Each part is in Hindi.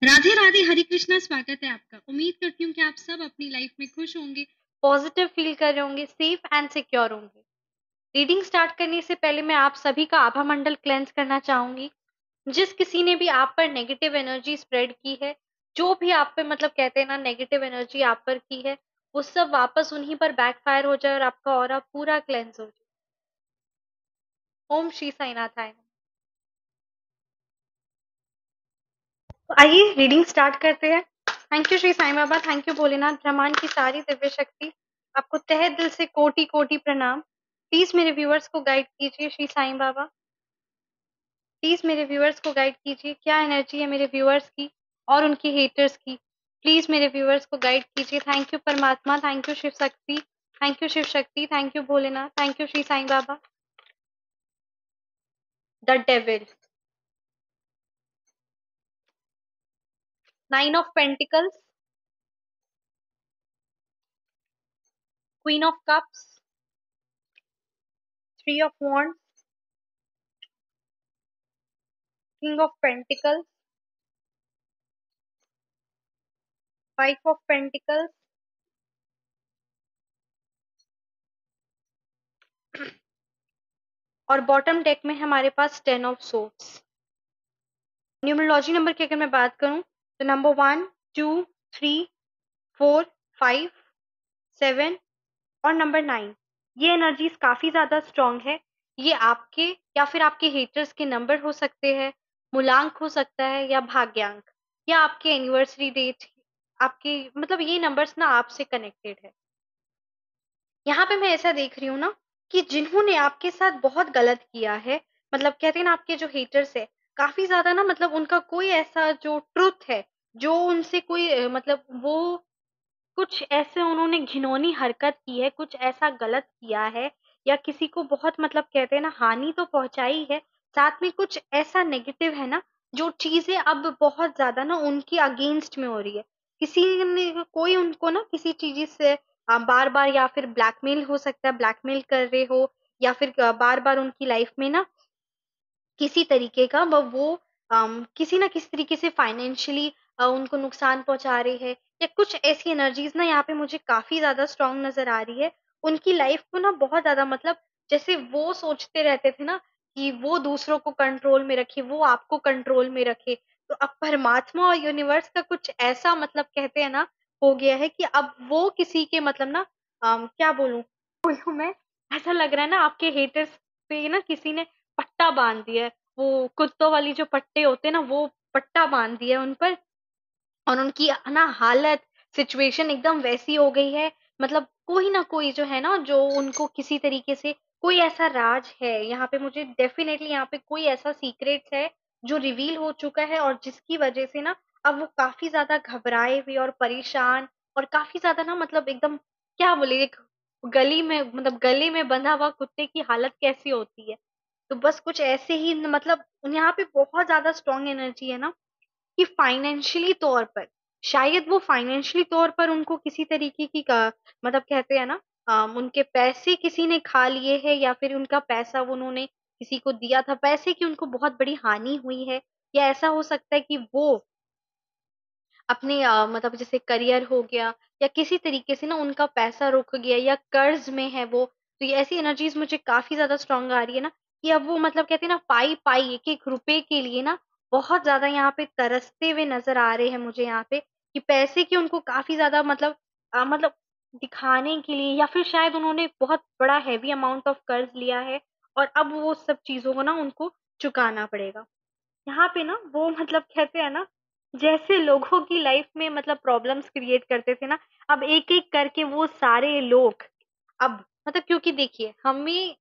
राधे राधे, हरे कृष्णा। स्वागत है आपका। उम्मीद करती हूँ कि आप सब अपनी लाइफ में खुश होंगे, पॉजिटिव फील कर रहे होंगे, सेफ एंड सिक्योर होंगे। रीडिंग स्टार्ट करने से पहले मैं आप सभी का आभा मंडल क्लेंस करना चाहूंगी। जिस किसी ने भी आप पर नेगेटिव एनर्जी स्प्रेड की है, जो भी आप पे मतलब कहते हैं ना नेगेटिव एनर्जी आप पर की है, वो सब वापस उन्हीं पर बैकफायर हो जाए और आपका ऑरा पूरा क्लेंस हो जाए। ओम श्री साईनाथाय नमः। तो आइए रीडिंग स्टार्ट करते हैं। Thank you Shri Sai Baba, thank you Bholenath, ब्रह्मांड की सारी दिव्य शक्ति, आपको तहे दिल से कोटि कोटि प्रणाम। प्लीज मेरे व्यूअर्स को गाइड कीजिए श्री साईं बाबा, प्लीज मेरे व्यूअर्स को गाइड कीजिए। क्या एनर्जी है मेरे व्यूअर्स की और उनकी हेटर्स की, प्लीज मेरे व्यूअर्स को गाइड कीजिए। थैंक यू परमात्मा, thank you Shiv Shakti, thank you Shiv Shakti, thank you Bholenath, thank you Shri Sai Baba. The devil, 9 of pentacles, queen of cups, 3 of wands, king of pentacles, 5 of pentacles और बॉटम डेक में हमारे पास 10 ऑफ सोर्ड्स। न्यूमरोलॉजी नंबर की अगर मैं बात करूं तो नंबर 1, 2, 3, 4, 5, 7 और नंबर 9, ये एनर्जीज काफी ज्यादा स्ट्रांग है। ये आपके या फिर आपके हेटर्स के नंबर हो सकते हैं, मूलांक हो सकता है या भाग्यांक, या आपके एनिवर्सरी डेट, आपके मतलब ये नंबर्स ना आपसे कनेक्टेड है। यहाँ पे मैं ऐसा देख रही हूँ ना कि जिन्होंने आपके साथ बहुत गलत किया है, मतलब कहते हैं ना आपके जो हेटर्स है, काफी ज्यादा ना मतलब उनका कोई ऐसा जो ट्रुथ है, जो उनसे कोई मतलब वो कुछ ऐसे उन्होंने घिनौनी हरकत की है, कुछ ऐसा गलत किया है, या किसी को बहुत मतलब कहते हैं ना हानि तो पहुंचाई है, साथ में कुछ ऐसा नेगेटिव है ना, जो चीजें अब बहुत ज्यादा ना उनकी अगेंस्ट में हो रही है। किसी ने कोई उनको ना किसी चीज से बार बार या फिर ब्लैकमेल हो सकता है, ब्लैकमेल कर रहे हो, या फिर बार बार उनकी लाइफ में ना किसी तरीके का वो किसी ना किसी तरीके से फाइनेंशियली उनको नुकसान पहुंचा रही है, या कुछ ऐसी एनर्जीज ना यहाँ पे मुझे काफी ज्यादा स्ट्रांग नजर आ रही है। उनकी लाइफ को ना बहुत ज्यादा मतलब जैसे वो सोचते रहते थे ना कि वो दूसरों को कंट्रोल में रखे, वो आपको कंट्रोल में रखे, तो अब परमात्मा और यूनिवर्स का कुछ ऐसा मतलब कहते हैं ना हो गया है कि अब वो किसी के मतलब ना क्या बोलूं मैं, ऐसा लग रहा है ना आपके हेटर्स पे ना किसी ने पट्टा बांध दिया है। वो कुत्तों वाली जो पट्टे होते हैं ना, वो पट्टा बांध दिया है उन पर, और उनकी ना हालत, सिचुएशन एकदम वैसी हो गई है। मतलब कोई ना कोई जो है ना, जो उनको किसी तरीके से कोई ऐसा राज है यहाँ पे, मुझे डेफिनेटली यहाँ पे कोई ऐसा सीक्रेट है जो रिवील हो चुका है, और जिसकी वजह से ना अब वो काफी ज्यादा घबराए हुए और परेशान, और काफी ज्यादा ना मतलब एकदम क्या बोले, एक गली में मतलब गले में बंधा हुआ कुत्ते की हालत कैसी होती है, तो बस कुछ ऐसे ही मतलब यहाँ पे बहुत ज्यादा स्ट्रॉन्ग एनर्जी है ना कि फाइनेंशियली तौर पर, शायद वो फाइनेंशियली तौर पर उनको किसी तरीके की मतलब कहते हैं ना उनके पैसे किसी ने खा लिए हैं, या फिर उनका पैसा वो उन्होंने किसी को दिया था, पैसे की उनको बहुत बड़ी हानि हुई है, या ऐसा हो सकता है कि वो अपने मतलब जैसे करियर हो गया, या किसी तरीके से ना उनका पैसा रुक गया, या कर्ज में है वो, तो ये ऐसी एनर्जीज मुझे काफी ज्यादा स्ट्रांग आ रही है ना कि अब वो मतलब कहते हैं ना पाई पाई एक एक रुपए के लिए ना बहुत ज्यादा यहाँ पे तरसते हुए नजर आ रहे हैं मुझे यहाँ पे, कि पैसे की उनको काफी ज्यादा मतलब मतलब दिखाने के लिए, या फिर शायद उन्होंने बहुत बड़ा हैवी अमाउंट ऑफ कर्ज लिया है, और अब वो सब चीजों को ना उनको चुकाना पड़ेगा। यहाँ पे ना वो मतलब कहते हैं ना, जैसे लोगों की लाइफ में मतलब प्रॉब्लम्स क्रिएट करते थे ना, अब एक एक करके वो सारे लोग अब मतलब, क्योंकि देखिए हमें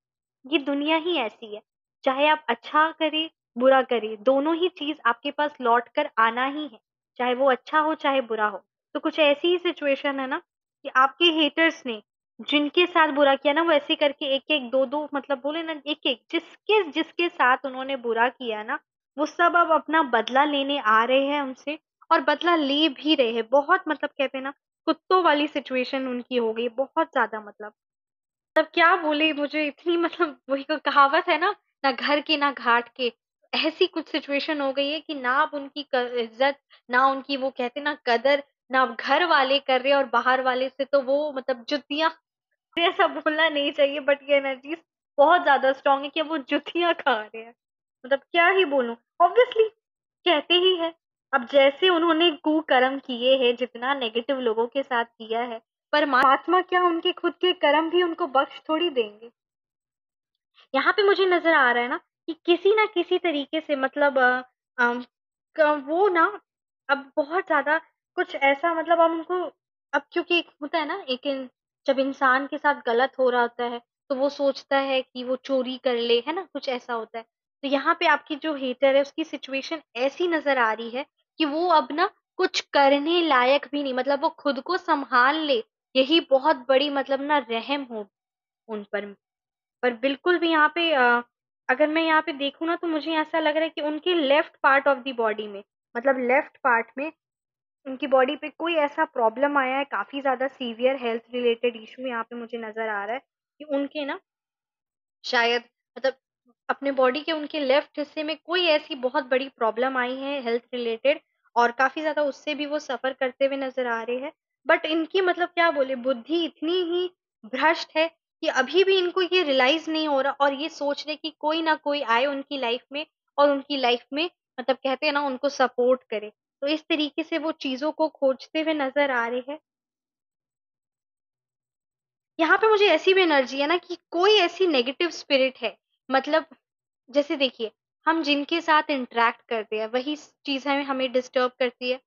ये दुनिया ही ऐसी है, चाहे आप अच्छा करें बुरा करें, दोनों ही चीज आपके पास लौट कर आना ही है, चाहे वो अच्छा हो चाहे बुरा हो। तो कुछ ऐसी ही सिचुएशन है ना कि आपके हेटर्स ने जिनके साथ बुरा किया ना, वो ऐसे करके एक एक दो दो मतलब बोले ना, एक एक जिसके जिसके साथ उन्होंने बुरा किया ना, वो सब अब अपना बदला लेने आ रहे हैं उनसे, और बदला ले भी रहे हैं। बहुत मतलब कहते हैं ना कुत्तों वाली सिचुएशन उनकी हो गई बहुत ज्यादा, मतलब क्या बोले, मुझे इतनी मतलब वही को कहावत है ना, ना घर के ना घाट के, ऐसी कुछ सिचुएशन हो गई है कि ना अब उनकी इज्जत, ना उनकी वो कहते ना कदर, ना घर वाले कर रहे और बाहर वाले से तो वो मतलब जुतियां, ऐसा बोलना नहीं चाहिए बट ये एनर्जीज बहुत ज्यादा स्ट्रांग है कि अब वो जुतियां खा रहे हैं। मतलब क्या ही बोलूं, ऑब्वियसली कहते ही है। अब जैसे उन्होंने कुकर्म किए हैं, जितना नेगेटिव लोगों के साथ किया है, परमात्मा क्या उनके खुद के कर्म भी उनको बख्श थोड़ी देंगे। यहाँ पे मुझे नजर आ रहा है ना कि किसी ना किसी तरीके से मतलब अम, वो ना अब बहुत ज्यादा कुछ ऐसा मतलब अब उनको, अब क्योंकि एक होता है ना जब इंसान के साथ गलत हो रहा होता है तो वो सोचता है कि वो चोरी कर ले, है ना, कुछ ऐसा होता है। तो यहाँ पे आपकी जो हेटर है उसकी सिचुएशन ऐसी नजर आ रही है कि वो अब ना कुछ करने लायक भी नहीं, मतलब वो खुद को संभाल ले, यही बहुत बड़ी मतलब ना रहम हो उन पर बिल्कुल भी यहाँ पे अगर मैं यहाँ पे देखूँ ना तो मुझे ऐसा लग रहा है कि उनके left part of the body में, मतलब लेफ्ट पार्ट में उनकी बॉडी पे कोई ऐसा प्रॉब्लम आया है, काफी ज्यादा सीवियर हेल्थ रिलेटेड इशू यहाँ पे मुझे नजर आ रहा है कि उनके ना शायद मतलब अपने बॉडी के उनके लेफ्ट हिस्से में कोई ऐसी बहुत बड़ी प्रॉब्लम आई है हेल्थ रिलेटेड, और काफी ज्यादा उससे भी वो सफर करते हुए नजर आ रहे हैं। बट इनकी मतलब क्या बोले, बुद्धि इतनी ही भ्रष्ट है कि अभी भी इनको ये रियलाइज नहीं हो रहा और ये सोच रहे कि कोई ना कोई आए उनकी लाइफ में और उनकी लाइफ में मतलब कहते हैं ना उनको सपोर्ट करे। तो इस तरीके से वो चीजों को खोजते हुए नजर आ रहे हैं। यहाँ पे मुझे ऐसी भी एनर्जी है ना कि कोई ऐसी नेगेटिव स्पिरिट है, मतलब जैसे देखिए हम जिनके साथ इंटरेक्ट करते हैं वही चीज हमें हमें डिस्टर्ब करती है।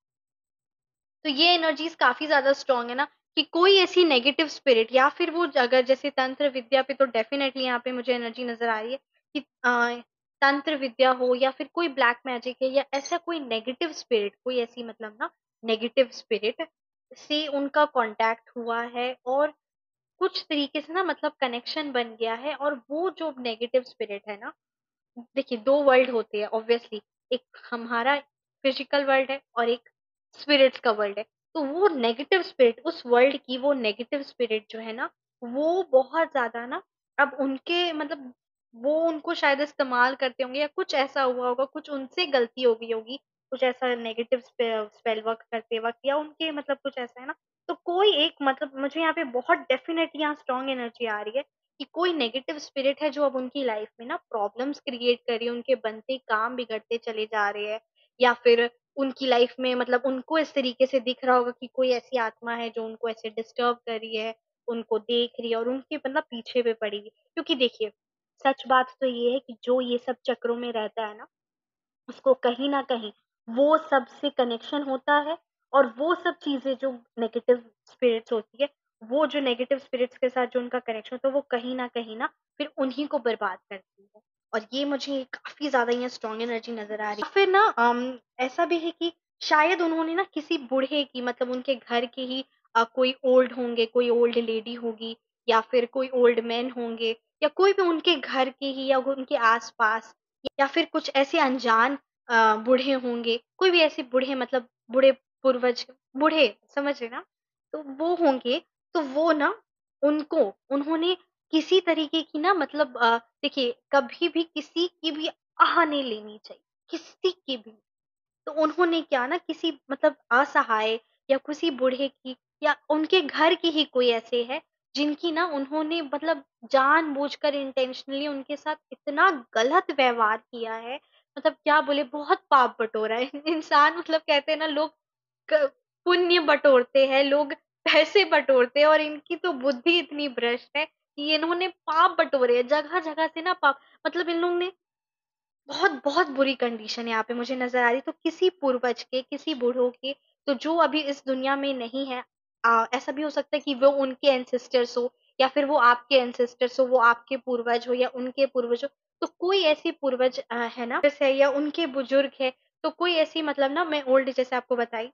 तो ये एनर्जीज काफी ज्यादा स्ट्रांग है ना कि कोई ऐसी नेगेटिव स्पिरिट या फिर वो अगर जैसे तंत्र विद्या पे तो डेफिनेटली यहाँ पे मुझे एनर्जी नजर आ रही है कि तंत्र विद्या हो या फिर कोई ब्लैक मैजिक है या ऐसा कोई नेगेटिव स्पिरिट, कोई ऐसी मतलब ना नेगेटिव स्पिरिट से उनका कांटेक्ट हुआ है और कुछ तरीके से ना मतलब कनेक्शन बन गया है। और वो जो नेगेटिव स्पिरिट है ना, देखिए दो वर्ल्ड होते हैं ऑब्वियसली, एक हमारा फिजिकल वर्ल्ड है और एक स्पिरिट्स का वर्ल्ड है। तो वो नेगेटिव स्पिरिट, उस वर्ल्ड की वो नेगेटिव स्पिरिट जो है ना, वो बहुत ज्यादा ना अब उनके मतलब वो उनको शायद इस्तेमाल करते होंगे या कुछ ऐसा हुआ होगा, कुछ उनसे गलती हो गई होगी, कुछ ऐसा नेगेटिव स्पेल वर्क करते वक्त या उनके मतलब कुछ ऐसा है ना। तो कोई एक मतलब मुझे यहाँ पे बहुत डेफिनेटली यहाँ स्ट्रॉन्ग एनर्जी आ रही है कि कोई नेगेटिव स्पिरिट है जो अब उनकी लाइफ में ना प्रॉब्लम्स क्रिएट कर रही है, उनके बनते काम बिगड़ते चले जा रहे हैं, या फिर उनकी लाइफ में मतलब उनको इस तरीके से दिख रहा होगा कि कोई ऐसी आत्मा है जो उनको ऐसे डिस्टर्ब कर रही है, उनको देख रही है और उनके मतलब पीछे पे पड़ी है। क्योंकि देखिए सच बात तो ये है कि जो ये सब चक्रों में रहता है ना, उसको कहीं न कहीं वो सबसे कनेक्शन होता है और वो सब चीज़ें जो नेगेटिव स्पिरिट्स होती है, वो जो नेगेटिव स्पिरिट्स के साथ जो उनका कनेक्शन होता है, वो कहीं न कहीं ना फिर उन्हीं को बर्बाद करती है। और ये मुझे काफ़ी ज़्यादा यहाँ स्ट्रॉन्ग एनर्जी नज़र आ रही है। या फिर ना ऐसा भी है कि शायद उन्होंने ना किसी बूढ़े की मतलब उनके घर के ही कोई ओल्ड होंगे, कोई ओल्ड लेडी होगी या फिर कोई ओल्ड मैन होंगे या कोई भी उनके घर के ही या उनके आस-पास या फिर कुछ ऐसे अनजान बूढ़े होंगे, कोई भी ऐसे बूढ़े मतलब बूढ़े पूर्वज, बूढ़े समझ रहे ना? तो वो होंगे, तो वो ना उनको उन्होंने किसी तरीके की ना मतलब देखिए कभी भी किसी की भी आह नहीं लेनी चाहिए, किसी की भी। तो उन्होंने क्या ना किसी मतलब असहाय या किसी बूढ़े की या उनके घर के ही कोई ऐसे है जिनकी ना उन्होंने मतलब जानबूझकर इंटेंशनली उनके साथ इतना गलत व्यवहार किया है, मतलब क्या बोले बहुत पाप बटोरा है। इंसान मतलब कहते हैं ना लोग पुण्य बटोरते हैं, लोग पैसे बटोरते हैं और इनकी तो बुद्धि इतनी भ्रष्ट है कि इन्होंने पाप बटोरे हैं जगह जगह से ना पाप, मतलब इन लोगों ने बहुत बहुत बुरी कंडीशन यहाँ पे मुझे नज़र आ रही है। तो किसी पूर्वज के, किसी बूढ़ों के, तो जो अभी इस दुनिया में नहीं है, ऐसा भी हो सकता है कि वो उनके एंसेस्टर्स हो या फिर वो आपके एंसेस्टर्स हो, वो आपके पूर्वज हो या उनके पूर्वज हो। तो कोई ऐसी पूर्वज है ना जैसे या उनके बुजुर्ग है, तो कोई ऐसी मतलब ना मैं ओल्ड जैसे आपको बताई,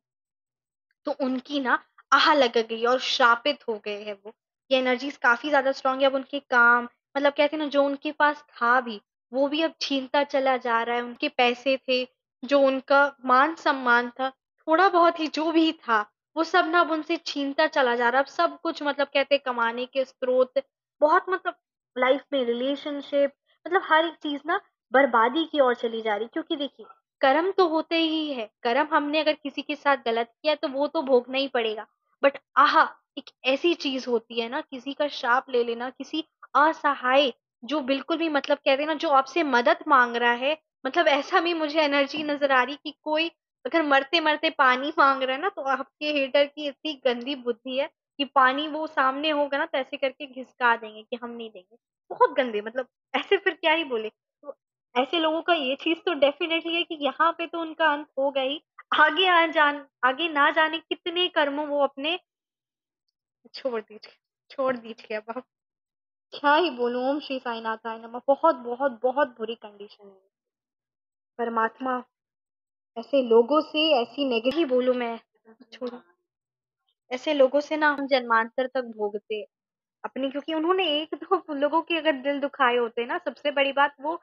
तो उनकी ना आह लग गई और श्रापित हो गए हैं वो। ये एनर्जीज काफ़ी ज़्यादा स्ट्रॉन्ग है। अब उनके काम मतलब कहते हैं ना जो उनके पास था भी, वो भी अब छीनता चला जा रहा है। उनके पैसे थे, जो उनका मान-सम्मान था, थोड़ा बहुत ही जो भी था, वो सब ना अब उनसे छीनता चला जा रहा है। अब सब कुछ मतलब कहते हैं कमाने के स्रोत, बहुत मतलब लाइफ में रिलेशनशिप, मतलब हर एक चीज़ ना बर्बादी की ओर चली जा रही। क्योंकि देखिए, कर्म तो होते ही है, कर्म हमने अगर किसी के साथ गलत किया तो वो तो भोगना ही पड़ेगा। बट आहा, एक ऐसी चीज होती है ना, किसी का श्राप ले लेना, किसी असहाय, जो बिल्कुल भी मतलब कहते हैं ना, जो आपसे मदद मांग रहा है, मतलब ऐसा भी मुझे एनर्जी नजर आ रही कि कोई अगर मरते मरते पानी मांग रहा है ना, तो आपके हेटर की इतनी गंदी बुद्धि है कि पानी वो सामने होगा ना तो ऐसे करके घिसका देंगे कि हम नहीं देंगे। बहुत गंदे, मतलब ऐसे फिर क्या ही बोले। तो ऐसे लोगों का ये चीज तो डेफिनेटली है कि यहाँ पे तो उनका अंत होगा ही। आगे ना जाने कितने कर्मों वो अपने छोड़ दीजिए अब आप। क्या ही बोलूं, ओम श्री साईनाथाय नमः। बहुत बहुत बहुत बुरी कंडीशन है परमात्मा। ऐसे लोगों से, ऐसी नेगेटिव बोलूं मैं, छोड़ो, ऐसे लोगों से ना हम जन्मांतर तक भोगते हैं अपनी। क्योंकि उन्होंने एक दो लोगों के अगर दिल दुखाए होते हैं ना, सबसे बड़ी बात, वो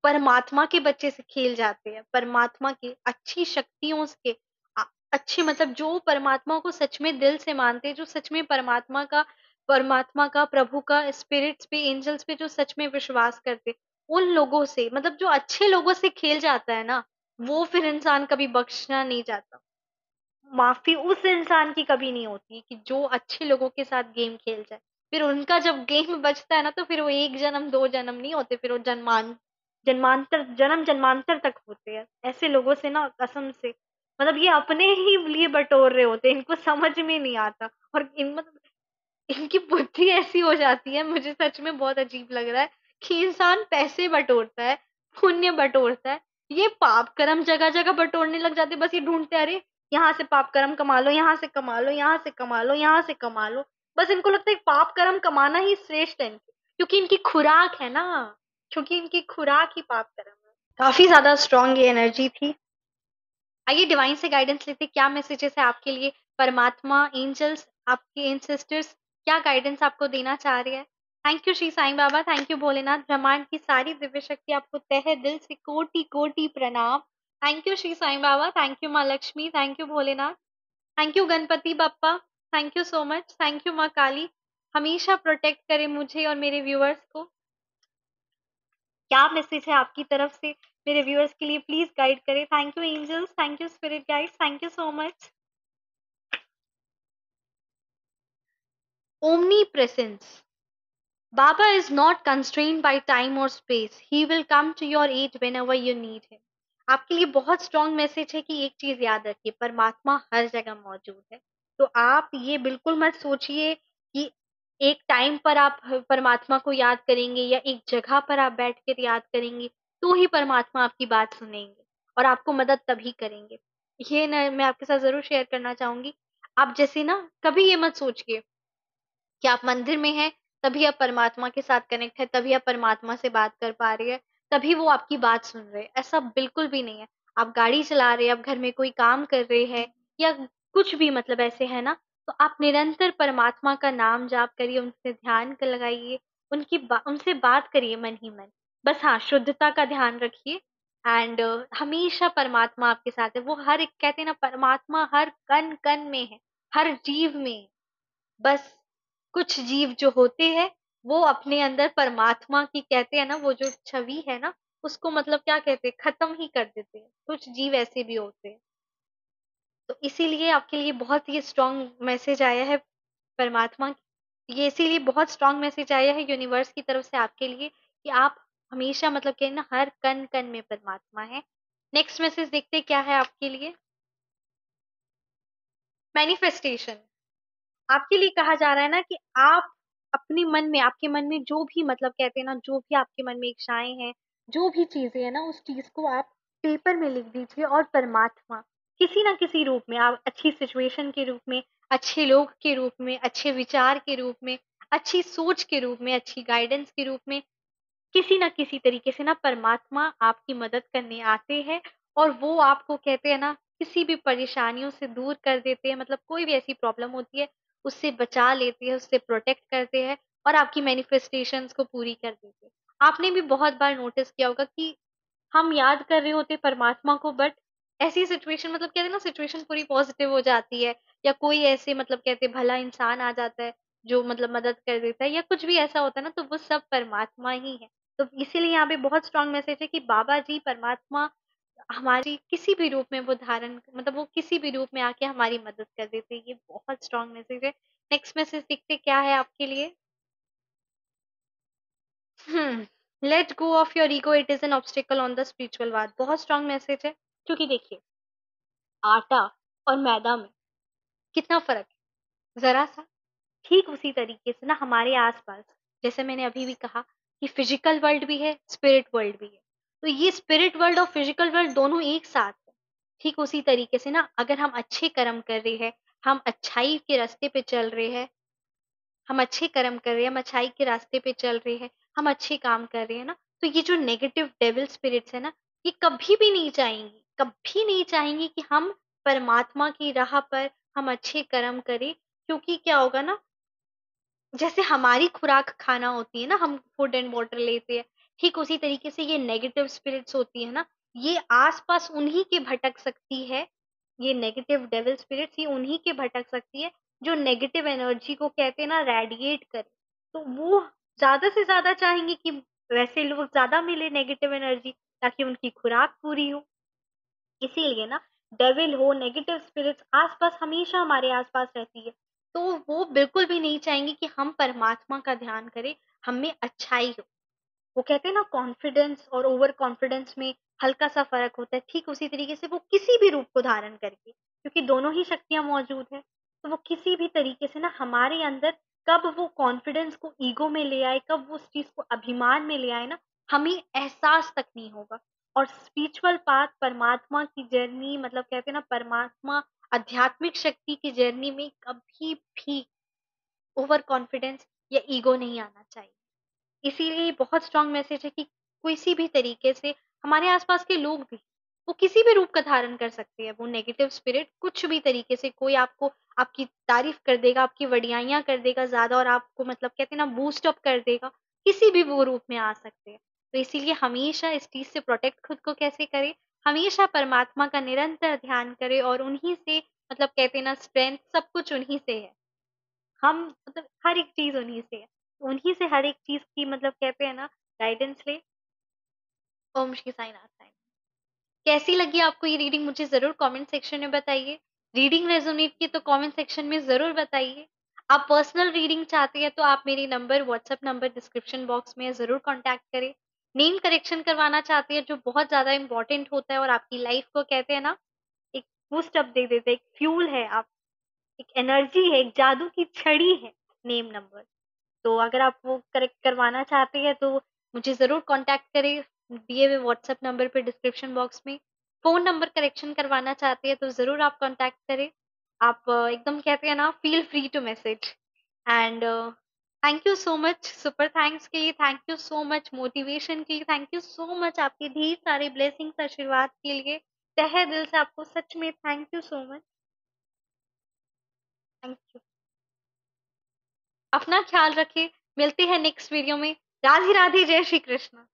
परमात्मा के बच्चे से खेल जाते हैं, परमात्मा की अच्छी शक्तियों के अच्छे, मतलब जो परमात्मा को सच में दिल से मानते हैं, जो सच में परमात्मा का प्रभु का स्पिरिट्स पे, एंजल्स पे जो सच में विश्वास करते, उन लोगों से, मतलब जो अच्छे लोगों से खेल जाता है ना, वो फिर इंसान कभी बख्शना नहीं जाता। माफी उस इंसान की कभी नहीं होती कि जो अच्छे लोगों के साथ गेम खेल जाए। फिर उनका जब गेम बचता है ना, तो फिर वो एक जन्म दो जन्म नहीं होते, फिर वो जन्मांतर तक होते हैं। ऐसे लोगों से ना कसम से, मतलब ये अपने ही लिए बटोर रहे होते हैं, इनको समझ में नहीं आता। और मतलब इनकी बुद्धि ऐसी हो जाती है, मुझे सच में बहुत अजीब लग रहा है कि इंसान पैसे बटोरता है, पुण्य बटोरता है, ये पाप कर्म जगह जगह बटोरने लग जाते हैं। बस ये ढूंढते हैं, अरे यहाँ से पाप कर्म कमा लो, यहाँ से कमा लो, यहाँ से कमा लो, यहाँ से कमा लो। बस इनको लगता है पाप कर्म कमाना ही श्रेष्ठ है क्योंकि इनकी खुराक है ना, क्योंकि इनकी खुराक ही पाप कर्म है। काफी ज्यादा स्ट्रांग ये एनर्जी थी। आइए डिवाइन से गाइडेंस लेते, क्या मैसेजेस है आपके लिए, परमात्मा, एंजल्स, आपके एंसेस्टर्स क्या गाइडेंस आपको देना चाह रहे हैं। Thank you Shri Sai Baba, thank you Bholenath, ब्रह्मांड की सारी दिव्य शक्ति आपको तहे दिल से कोटि कोटि प्रणाम। Thank you Shri Sai Baba, thank you माँ Lakshmi, thank you Bholenath, thank you Ganpati Bappa, thank you so much, thank you माँ काली। हमेशा प्रोटेक्ट करें मुझे और मेरे व्यूअर्स को। क्या मैसेज है आपकी तरफ से मेरे व्यूअर्स के लिए, प्लीज गाइड करें। Thank you angels, thank you spirit guides, thank you so much. Omnipresence. Baba is not constrained by time or space. He will come to your aid whenever you need him. आपके लिए बहुत स्ट्रॉन्ग मैसेज है कि एक चीज याद रखिए, परमात्मा हर जगह मौजूद है। तो आप ये बिल्कुल मत सोचिए कि एक टाइम पर आप परमात्मा को याद करेंगे या एक जगह पर आप बैठ कर याद करेंगे तो ही परमात्मा आपकी बात सुनेंगे और आपको मदद तभी करेंगे। ये ना मैं आपके साथ जरूर शेयर करना चाहूंगी। आप जैसे ना कभी ये मत सोचिए कि आप मंदिर में हैं, तभी आप परमात्मा के साथ कनेक्ट है, तभी आप परमात्मा से बात कर पा रही है, तभी वो आपकी बात सुन रहे हैं। ऐसा बिल्कुल भी नहीं है। आप गाड़ी चला रहे हैं, आप घर में कोई काम कर रहे हैं या कुछ भी मतलब ऐसे है ना, तो आप निरंतर परमात्मा का नाम जाप करिए, उनसे ध्यान कर लगाइए, उनसे बात करिए मन ही मन। बस हाँ, शुद्धता का ध्यान रखिए। एंड हमेशा परमात्मा आपके साथ है। वो हर एक, कहते हैं ना, परमात्मा हर कण कण में है, हर जीव में है। बस कुछ जीव जो होते हैं वो अपने अंदर परमात्मा की, कहते हैं ना, वो जो छवि है ना, उसको मतलब क्या कहते हैं, खत्म ही कर देते हैं। कुछ जीव ऐसे भी होते हैं। तो इसीलिए आपके लिए बहुत ही स्ट्रांग मैसेज आया है परमात्मा ये इसीलिए बहुत स्ट्रांग मैसेज आया है यूनिवर्स की तरफ से आपके लिए कि आप हमेशा मतलब कहना ना, हर कण कण में परमात्मा है। नेक्स्ट मैसेज देखते हैं क्या है आपके लिए। मैनिफेस्टेशन। आपके लिए कहा जा रहा है ना कि आप अपने मन में, आपके मन में जो भी मतलब कहते हैं ना, जो भी आपके मन में इच्छाएं हैं, जो भी चीजें हैं ना, उस चीज को आप पेपर में लिख दीजिए और परमात्मा किसी ना किसी रूप में, आप अच्छी सिचुएशन के रूप में, अच्छे लोग के रूप में, अच्छे विचार के रूप में, अच्छी सोच के रूप में, अच्छी गाइडेंस के रूप में, किसी ना किसी तरीके से ना परमात्मा आपकी मदद करने आते हैं। और वो आपको कहते हैं ना, किसी भी परेशानियों से दूर कर देते हैं, मतलब कोई भी ऐसी प्रॉब्लम होती है उससे बचा लेते हैं, उससे प्रोटेक्ट करते हैं और आपकी मैनिफेस्टेशंस को पूरी कर देते हैं। आपने भी बहुत बार नोटिस किया होगा कि हम याद कर रहे होते परमात्मा को, बट ऐसी सिचुएशन, मतलब कहते हैं ना, सिचुएशन पूरी पॉजिटिव हो जाती है या कोई ऐसे मतलब कहते हैं भला इंसान आ जाता है जो मतलब मदद कर देता है या कुछ भी ऐसा होता है ना, तो वो सब परमात्मा ही है। तो इसीलिए यहाँ पे बहुत स्ट्रांग मैसेज है कि बाबा जी परमात्मा हमारी किसी भी रूप में वो धारण मतलब वो किसी भी रूप में आके हमारी मदद कर देते हैं। ये बहुत स्ट्रांग मैसेज है। नेक्स्ट मैसेज देखते क्या है आपके लिए। Let go of your ego, it is an obstacle on the spiritual path. बहुत स्ट्रांग मैसेज है, क्योंकि देखिए आटा और मैदा में कितना फर्क है, जरा सा। ठीक उसी तरीके से ना हमारे आसपास, जैसे मैंने अभी भी कहा कि फिजिकल वर्ल्ड भी है, स्पिरिट वर्ल्ड भी है। तो ये स्पिरिट वर्ल्ड और फिजिकल वर्ल्ड दोनों एक साथ है। ठीक उसी तरीके से ना अगर हम अच्छे कर्म कर रहे हैं, हम अच्छाई के रास्ते पे चल रहे हैं, हम अच्छे कर्म कर रहे हैं, हम अच्छाई के रास्ते पे चल रहे हैं, हम अच्छे काम कर रहे हैं ना, तो ये जो नेगेटिव डेविल स्पिरिट्स है ना, ये कभी भी नहीं चाहेंगी, कभी नहीं चाहेंगी कि हम परमात्मा की राह पर हम अच्छे कर्म करें। क्योंकि क्या होगा ना, जैसे हमारी खुराक खाना होती है ना, हम फूड एंड वाटर लेते हैं, ठीक उसी तरीके से ये नेगेटिव स्पिरिट्स होती है ना, ये आसपास उन्हीं के भटक सकती है। ये नेगेटिव डेविल स्पिरिट्स ये उन्हीं के भटक सकती है जो नेगेटिव एनर्जी को कहते हैं ना रेडिएट करे। तो वो ज्यादा से ज्यादा चाहेंगे कि वैसे लोग ज्यादा मिले नेगेटिव एनर्जी, ताकि उनकी खुराक पूरी हो। इसीलिए ना डेविल हो, नेगेटिव स्पिरिट्स आसपास हमेशा हमारे आसपास रहती है। तो वो बिल्कुल भी नहीं चाहेंगे कि हम परमात्मा का ध्यान करें, हम में अच्छाई हो। वो कहते हैं ना कॉन्फिडेंस और ओवर कॉन्फिडेंस में हल्का सा फर्क होता है, ठीक उसी तरीके से वो किसी भी रूप को धारण करके, क्योंकि दोनों ही शक्तियां मौजूद है, तो वो किसी भी तरीके से ना हमारे अंदर कब वो कॉन्फिडेंस को ईगो में ले आए, कब वो उस चीज को अभिमान में ले आए ना, हमें एहसास तक नहीं होगा। और स्पिरिचुअल पाथ परमात्मा की जर्नी मतलब कहते हैं ना परमात्मा आध्यात्मिक शक्ति की जर्नी में कभी भी ओवर कॉन्फिडेंस या ईगो नहीं आना चाहिए। इसीलिए बहुत स्ट्रांग मैसेज है कि किसी भी तरीके से हमारे आसपास के लोग भी वो किसी भी रूप का धारण कर सकते हैं। वो नेगेटिव स्पिरिट कुछ भी तरीके से, कोई आपको आपकी तारीफ कर देगा, आपकी वडियाइयां कर देगा ज्यादा, और आपको मतलब कहते हैं ना बूस्ट अप कर देगा, किसी भी वो रूप में आ सकते हैं। तो इसीलिए हमेशा इस चीज से प्रोटेक्ट खुद को कैसे करें, हमेशा परमात्मा का निरंतर ध्यान करें, और उन्हीं से मतलब कहते हैं ना स्ट्रेंथ सब कुछ उन्हीं से है। हम मतलब हर एक चीज उन्हीं से है, तो उन्हीं से हर एक चीज की मतलब कहते हैं ना गाइडेंस ले। ओम श्री साई नाथ साई। कैसी लगी आपको ये रीडिंग मुझे जरूर कमेंट सेक्शन में बताइए। रीडिंग रेजोनेट की तो कमेंट सेक्शन में जरूर बताइए। आप पर्सनल रीडिंग चाहते हैं तो आप मेरी number WhatsApp number description box में जरूर कांटेक्ट करें। नेम करेक्शन करवाना चाहते हैं जो बहुत ज्यादा इंपॉर्टेंट होता है और आपकी लाइफ को कहते हैं ना एक बूस्ट अप दे देते हैं, एक फ्यूल है, आप एक एनर्जी है, एक जादू की छड़ी है नेम नंबर। तो अगर आप वो करेक्ट करवाना चाहते हैं तो मुझे ज़रूर कांटेक्ट करें दिए हुए व्हाट्सएप नंबर पे डिस्क्रिप्शन बॉक्स में। फ़ोन नंबर करेक्शन करवाना चाहते हैं तो ज़रूर आप कांटेक्ट करें। आप एकदम कहते हैं ना feel free to message. And thank you so much super thanks के लिए, thank you so much motivation के लिए, थैंक यू सो मच आपके ढेर सारे ब्लेसिंग्स आशीर्वाद के लिए। तहे दिल से आपको सच में thank you so much. Thank you. अपना ख्याल रखें। मिलते हैं नेक्स्ट वीडियो में। राधे राधे, जय श्री कृष्ण।